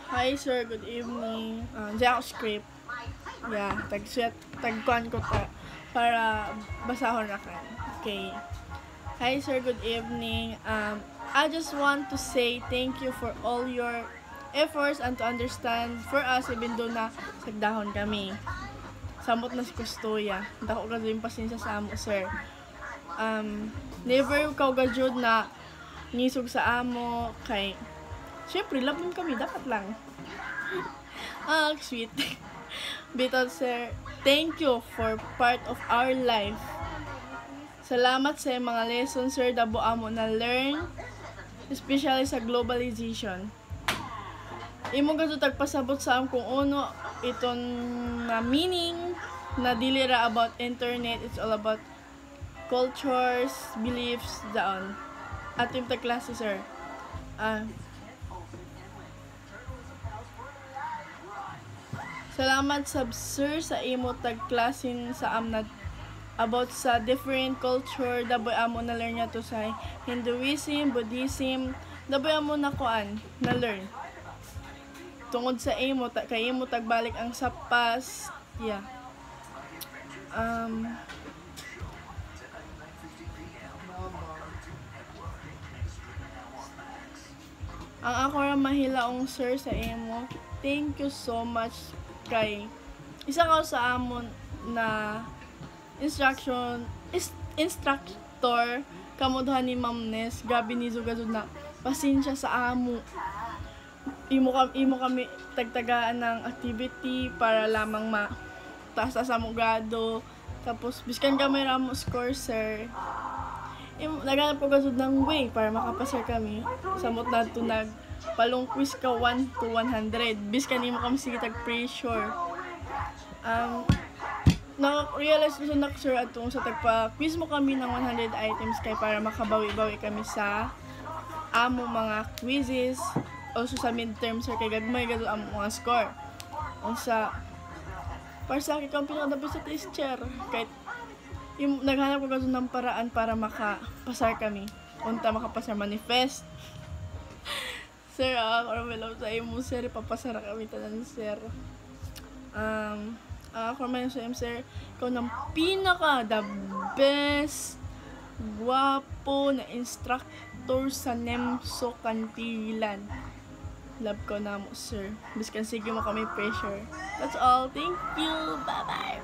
Hi sir, good evening. Diyan ako script. Yeah, tagkuhan ko para basahon na kan. Okay. Hi sir, good evening. I just want to say thank you for all your efforts and to understand for us even though na sagdahon kami. Samot na si Kustoya. Dako ka yung pasensya sa amo, sir. Never ka gajud na nisog sa amo kay syempre labon kami dapat lang. Sweet. Bitaw sir, thank you for part of our life. Salamat sa mga lessons sir dabo amo na learn, especially sa globalization. Imo gajud tagpasabot sa am kung uno iton na meaning na dili ra about internet, it's all about cultures, beliefs, daon. Atim ta klase sir. Salamat sab sir sa imo tag klasin sa amnat about sa different culture daboy amo na learn to sa Hinduism, Buddhism, daboy amo na kuan na learn. Tungod sa imo kay imo tagbalik ang sapas, yeah. Ang ako ra mahilaong sir sa imo. Thank you so much kay isa ka sa amon na instructor kamudhan ni Ma'am Ness. Grabe ni Zugazud na pasensya sa amo. Imo kami tagtagaan ng activity para lamang taas sa grado. Tapos biskan kami ramo score sir. Naghanap ko gazud ng way para makapasar kami. Samot na ito palong quiz ka 1 to 100. Biskan nimo kami sige tag pressure. Na-realize ko na sir atong sa tagpa-quiz mo kami ng 100 items kay para makabawi-bawi kami sa amo mga quizzes. Also sa midterm sir kay gagmay gado ang mga score. Unsa para sa akin kang pinaka-the best teacher kahit yung naghanap ko gazon ng paraan para makapasar kami. Unta makapasar manifest. Sir, ako ramelaw sa imo sir, papasara kami tanan sir. Ako ramelaw sa imo sir, ikaw ng pinaka the best guwapo na instructor sa NEMSO Kantilan. Love ko na mo sir. Biskan sige mo kami pressure. That's all. Thank you. Bye bye.